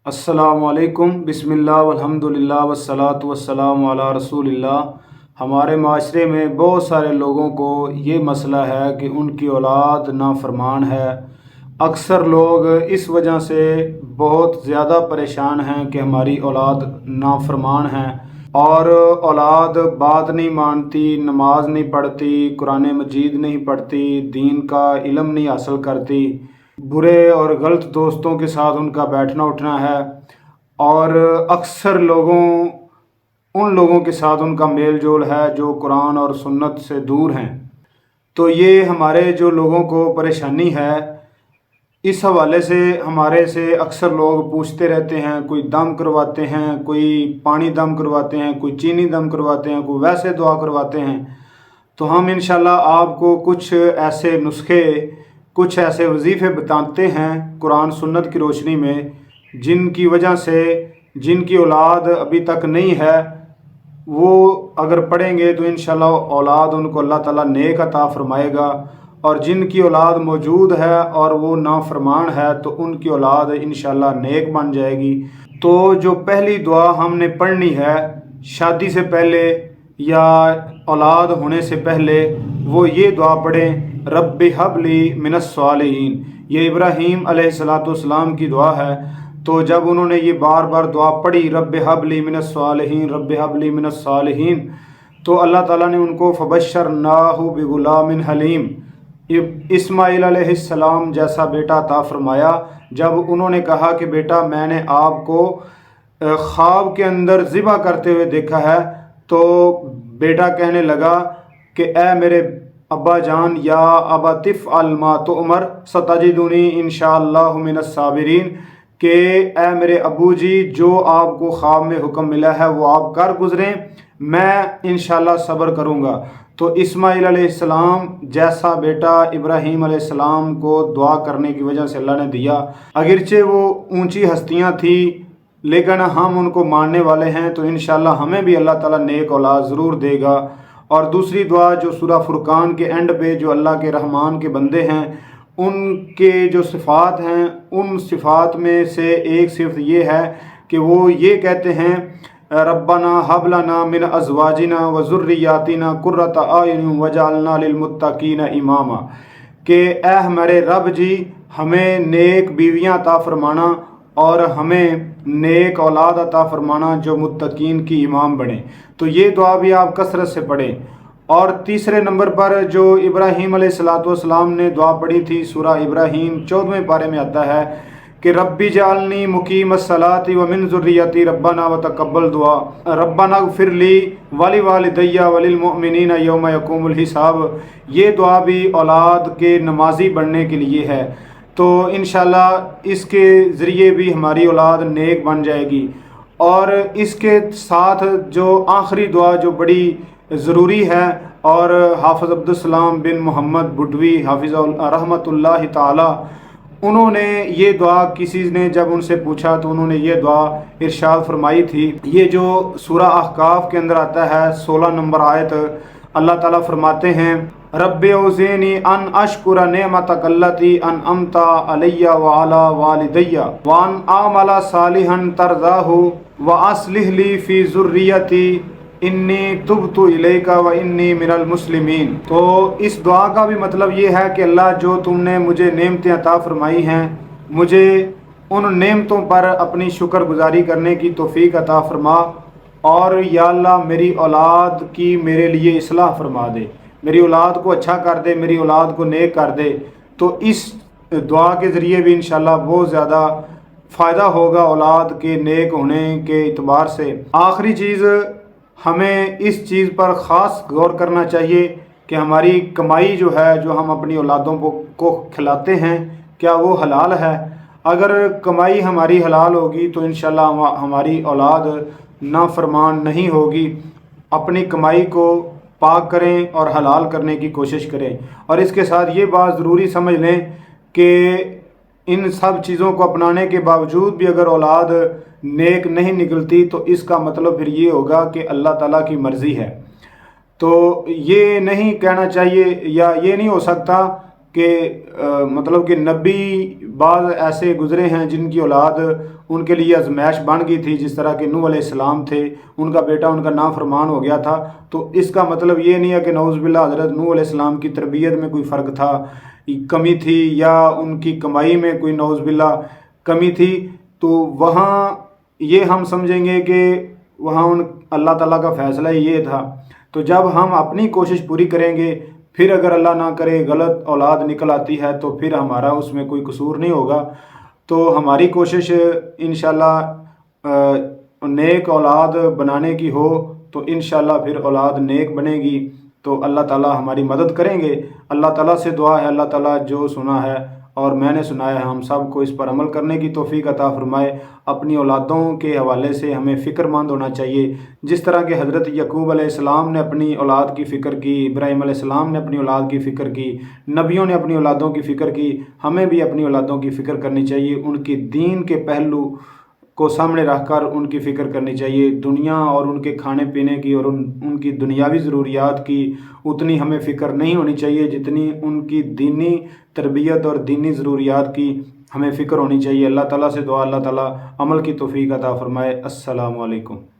السلام علیکم، بسم اللہ والحمدللہ والصلاۃ والسلام علی رسول اللہ۔ ہمارے معاشرے میں بہت سارے لوگوں کو یہ مسئلہ ہے کہ ان کی اولاد نافرمان ہے۔ اکثر لوگ اس وجہ سے بہت زیادہ پریشان ہیں کہ ہماری اولاد نافرمان ہیں، اور اولاد بات نہیں مانتی، نماز نہیں پڑھتی، قرآن مجید نہیں پڑھتی، دین کا علم نہیں حاصل کرتی، برے اور غلط دوستوں کے ساتھ ان کا بیٹھنا اٹھنا ہے، اور اکثر ان لوگوں کے ساتھ ان کا میل جول ہے جو قرآن اور سنت سے دور ہیں۔ تو یہ ہمارے جو لوگوں کو پریشانی ہے، اس حوالے سے ہمارے سے اکثر لوگ پوچھتے رہتے ہیں، کوئی دم کرواتے ہیں، کوئی پانی دم کرواتے ہیں، کوئی چینی دم کرواتے ہیں، کوئی ویسے دعا کرواتے ہیں۔ تو ہم انشاءاللہ آپ کو کچھ ایسے نسخے، کچھ ایسے وظیفے بتاتے ہیں قرآن سنت کی روشنی میں، جن کی وجہ سے جن کی اولاد ابھی تک نہیں ہے وہ اگر پڑھیں گے تو انشاءاللہ اولاد ان کو اللہ تعالیٰ نیک عطا فرمائے گا، اور جن کی اولاد موجود ہے اور وہ نافرمان ہے تو ان کی اولاد انشاءاللہ نیک بن جائے گی۔ تو جو پہلی دعا ہم نے پڑھنی ہے شادی سے پہلے یا اولاد ہونے سے پہلے، وہ یہ دعا پڑھیں، رب ہب لی من الصالحین۔ یہ ابراہیم علیہ السلام کی دعا ہے۔ تو جب انہوں نے یہ بار بار دعا پڑھی، رب ہب لی من الصالحین، رب ہب لی من الصالحین، تو اللہ تعالیٰ نے ان کو فبشرناہ بغلام حلیم، اسماعیل علیہ السلام جیسا بیٹا عطا فرمایا۔ جب انہوں نے کہا کہ بیٹا میں نے آپ کو خواب کے اندر ذبح کرتے ہوئے دیکھا ہے، تو بیٹا کہنے لگا کہ اے میرے ابا جان، یا ابا تفعل ما تؤمر ستجدنی انشاءاللہ من الصابرین، کہ اے میرے ابو جی جو آپ کو خواب میں حکم ملا ہے وہ آپ کر گزریں، میں انشاءاللہ صبر کروں گا۔ تو اسماعیل علیہ السلام جیسا بیٹا ابراہیم علیہ السلام کو دعا کرنے کی وجہ سے اللہ نے دیا۔ اگرچہ وہ اونچی ہستیاں تھیں لیکن ہم ان کو ماننے والے ہیں، تو انشاءاللہ ہمیں بھی اللہ تعالیٰ نیک اولاد ضرور دے گا۔ اور دوسری دعا جو سورہ فرقان کے اینڈ پہ جو اللہ کے رحمان کے بندے ہیں، ان کے جو صفات ہیں، ان صفات میں سے ایک صفت یہ ہے کہ وہ یہ کہتے ہیں، ربنا حب لنا من ازواجنا و ذریاتنا قرۃ اعین وجعلنا للمتقین اماما، کہ اے ہمارے رب جی ہمیں نیک بیویاں عطا فرمانا اور ہمیں نیک اولاد عطا فرمانا جو متقین کی امام بنے۔ تو یہ دعا بھی آپ کثرت سے پڑھیں۔ اور تیسرے نمبر پر جو ابراہیم علیہ السلام نے دعا پڑھی تھی، سورہ ابراہیم 14ویں پارے میں آتا ہے کہ ربی جعلنی مقیم الصلاۃ ومن ذریتی ربنا وتقبل دعا، ربنا اغفر لی ولوالدی وللمؤمنین یوم یقوم الحساب۔ یہ دعا بھی اولاد کے نمازی بننے کے لیے ہے، تو انشاءاللہ اس کے ذریعے بھی ہماری اولاد نیک بن جائے گی۔ اور اس کے ساتھ جو آخری دعا جو بڑی ضروری ہے، اور حافظ عبدالسلام بن محمد بڈوی حافظ رحمۃ اللہ تعالی، انہوں نے یہ دعا کسی نے جب ان سے پوچھا تو انہوں نے یہ دعا ارشاد فرمائی تھی۔ یہ جو سورہ احقاف کے اندر آتا ہے 16 نمبر آیت، اللہ تعالیٰ فرماتے ہیں، رب اوزینی ان اشکر نعمتک التی انعمت علی وعلی والدی وان اعمل صالحا ترضاہ واصلح لی فی ذریتی انی تبت الیک و انی من المسلمین۔ تو اس دعا کا بھی مطلب یہ ہے کہ اللہ جو تم نے مجھے نعمتیں عطا فرمائی ہیں، مجھے ان نعمتوں پر اپنی شکر گزاری کرنے کی توفیق عطا فرما، اور یا اللہ میری اولاد کی میرے لیے اصلاح فرما دے، میری اولاد کو اچھا کر دے، میری اولاد کو نیک کر دے۔ تو اس دعا کے ذریعے بھی انشاءاللہ بہت زیادہ فائدہ ہوگا اولاد کے نیک ہونے کے اعتبار سے۔ آخری چیز، ہمیں اس چیز پر خاص غور کرنا چاہیے کہ ہماری کمائی جو ہے، جو ہم اپنی اولادوں کو کھلاتے ہیں، کیا وہ حلال ہے؟ اگر کمائی ہماری حلال ہوگی تو انشاءاللہ ہماری اولاد نافرمان نہیں ہوگی۔ اپنی کمائی کو پاک کریں اور حلال کرنے کی کوشش کریں۔ اور اس کے ساتھ یہ بات ضروری سمجھ لیں کہ ان سب چیزوں کو اپنانے کے باوجود بھی اگر اولاد نیک نہیں نکلتی تو اس کا مطلب پھر یہ ہوگا کہ اللہ تعالیٰ کی مرضی ہے۔ تو یہ نہیں کہنا چاہیے یا یہ نہیں ہو سکتا کہ مطلب کہ نبی بعض ایسے گزرے ہیں جن کی اولاد ان کے لیے آزمائش بن گئی تھی، جس طرح کہ نوح علیہ السلام تھے، ان کا بیٹا ان کا نافرمان ہو گیا تھا۔ تو اس کا مطلب یہ نہیں ہے کہ نعوذ باللہ حضرت نوح علیہ السلام کی تربیت میں کوئی فرق تھا، کمی تھی، یا ان کی کمائی میں کوئی نعوذ باللہ کمی تھی، تو وہاں یہ ہم سمجھیں گے کہ وہاں اللہ تعالیٰ کا فیصلہ یہ تھا۔ تو جب ہم اپنی کوشش پوری کریں گے، پھر اگر اللہ نہ کرے غلط اولاد نکل آتی ہے تو پھر ہمارا اس میں کوئی قصور نہیں ہوگا۔ تو ہماری کوشش انشاءاللہ نیک اولاد بنانے کی ہو تو انشاءاللہ پھر اولاد نیک بنے گی، تو اللہ تعالیٰ ہماری مدد کریں گے۔ اللہ تعالیٰ سے دعا ہے اللہ تعالیٰ جو سنا ہے اور میں نے سنایا ہے ہم سب کو اس پر عمل کرنے کی توفیق عطا فرمائے۔ اپنی اولادوں کے حوالے سے ہمیں فکر مند ہونا چاہیے، جس طرح کہ حضرت یعقوب علیہ السلام نے اپنی اولاد کی فکر کی، ابراہیم علیہ السلام نے اپنی اولاد کی فکر کی، نبیوں نے اپنی اولادوں کی فکر کی، ہمیں بھی اپنی اولادوں کی فکر کرنی چاہیے۔ ان کی دین کے پہلو کو سامنے رکھ کر ان کی فکر کرنی چاہیے۔ دنیا اور ان کے کھانے پینے کی اور ان کی دنیاوی ضروریات کی اتنی ہمیں فکر نہیں ہونی چاہیے جتنی ان کی دینی تربیت اور دینی ضروریات کی ہمیں فکر ہونی چاہیے۔ اللہ تعالیٰ سے دعا اللہ تعالیٰ عمل کی توفیق عطا فرمائے۔ السلام علیکم۔